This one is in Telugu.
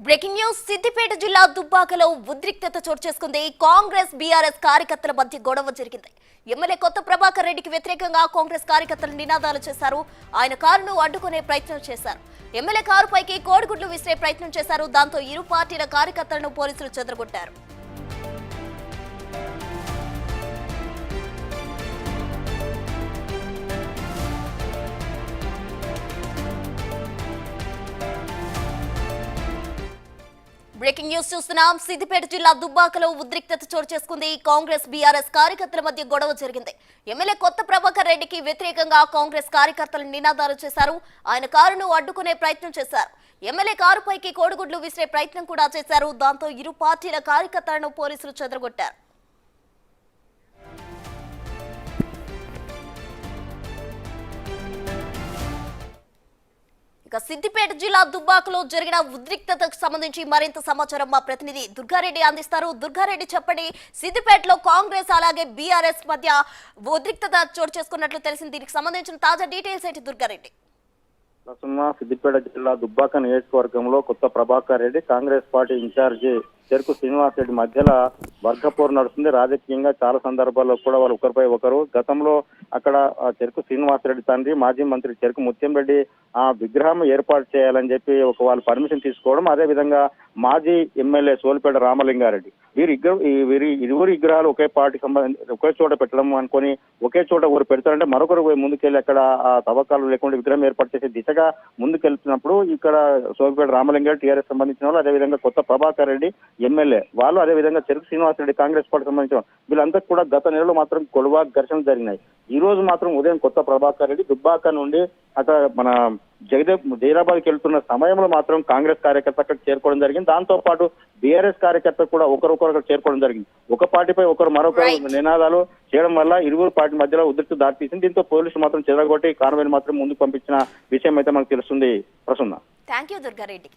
బ్రేకింగ్ న్యూస్ సిద్దిపేట జిల్లా దుబ్బాకలో ఉద్రిక్తత చోటు చేసుకుంది. కాంగ్రెస్ బీఆర్ఎస్ కార్యకర్తల మధ్య గొడవ జరిగింది. ఎమ్మెల్యే కొత్త ప్రభాకర్ రెడ్డికి వ్యతిరేకంగా కాంగ్రెస్ కార్యకర్తలు నినాదాలు చేశారు. ఆయన కారును అడ్డుకునే ప్రయత్నం చేశారు. ఎమ్మెల్యే కారుపైకి కోడిగుడ్లు విసిరే ప్రయత్నం చేశారు. దాంతో ఇరు పార్టీల కార్యకర్తలను పోలీసులు చెదరగొట్టారు. బ్రేకింగ్ న్యూస్ చూస్తున్నాం. సిద్దిపేట జిల్లా దుబ్బాకలో ఉద్రిక్తత చోటు చేసుకుంది. కాంగ్రెస్ బీఆర్ఎస్ కార్యకర్తల మధ్య గొడవ జరిగింది. ఎమ్మెల్యే కొత్త ప్రభాకర్ రెడ్డికి వ్యతిరేకంగా కాంగ్రెస్ కార్యకర్తలు నినాదాలు చేశారు. ఆయన కారును అడ్డుకునే ప్రయత్నం చేశారు. ఎమ్మెల్యే కారుపైకి కోడిగుడ్లు విసిరే ప్రయత్నం కూడా చేశారు. దాంతో ఇరు పార్టీల కార్యకర్తలను పోలీసులు చెదరగొట్టారు. సిద్దిపేట జిల్లా దుబ్బాకలో జరిగిన ఉద్రిక్తతకు సంబంధించి మరింత సమాచారం మా ప్రతినిధి దుర్గారెడ్డి అందిస్తారు. దుర్గారెడ్డి, చెప్పండి, సిద్దిపేటలో కాంగ్రెస్ అలాగే బీఆర్ఎస్ మధ్య ఉద్రిక్తత చోటు చేసుకున్నట్లు తెలిసింది. దీనికి సంబంధించిన తాజా డీటెయిల్స్ ఏంటి దుర్గారెడ్డి? సిద్దిపేట జిల్లా దుబ్బాక నియోజకవర్గంలో కొత్త ప్రభాకర్ రెడ్డి, కాంగ్రెస్ పార్టీ ఇన్ఛార్జి చెరుకు శ్రీనివాస్ రెడ్డి మధ్యలో వర్గపోరు నడుస్తుంది. రాజకీయంగా చాలా సందర్భాల్లో కూడా వాళ్ళు ఒకరిపై ఒకరు. గతంలో అక్కడ చెరుకు శ్రీనివాస్ రెడ్డి తండ్రి మాజీ మంత్రి చెరుకు ముత్యం రెడ్డి ఆ విగ్రహం ఏర్పాటు చేయాలని చెప్పి వాళ్ళు పర్మిషన్ తీసుకోవడం, అదే విధంగా మాజీ ఎమ్మెల్యే సోలిపేట రామలింగారెడ్డి వీరి ఇరువురు విగ్రహాలు ఒకే పార్టీకి సంబంధించి ఒకే చోట పెట్టడం అనుకుని ఒకే చోట ఒకరు పెడతారంటే మరొకరు ముందుకెళ్ళి అక్కడ ఆ తవ్వకాలు లేకుండా విగ్రహం ఏర్పాటు చేసే దిశగా ముందుకెళ్తున్నప్పుడు ఇక్కడ సోలిపేట రామలింగారెడ్డి టీఆర్ఎస్ సంబంధించిన వాళ్ళు, అదేవిధంగా కొత్త ప్రభాకర్ రెడ్డి ఎమ్మెల్యే వాళ్ళు, అదేవిధంగా చెరుకు శ్రీనివాస్ రెడ్డి కాంగ్రెస్ పార్టీకి సంబంధించిన వీళ్ళంతా కూడా గత నెలలో మాత్రం గొడవ ఘర్షణలు జరిగినాయి. ఈ రోజు మాత్రం ఉదయం కొత్త ప్రభాకర్ రెడ్డి దుబ్బాక నుండి అక్కడ మన జైరాబాద్కి వెళ్తున్న సమయంలో మాత్రం కాంగ్రెస్ కార్యకర్త అక్కడ చేరుకోవడం జరిగింది. దాంతో పాటు బీఆర్ఎస్ కార్యకర్త కూడా ఒకరొకరు అక్కడ చేరుకోవడం జరిగింది. ఒక పార్టీపై ఒకరు మరొక నినాదాలు చేయడం వల్ల ఇరువురు పార్టీ మధ్యలో ఉద్రిక్తత దారితీసింది. దీంతో పోలీసులు మాత్రం చెదరగొట్టి కాన్వాయ్ని మాత్రం ముందుకు పంపించిన విషయం అయితే మనకు తెలుస్తుంది. ప్రసన్న. థాంక్యూ దుర్గారెడ్డి.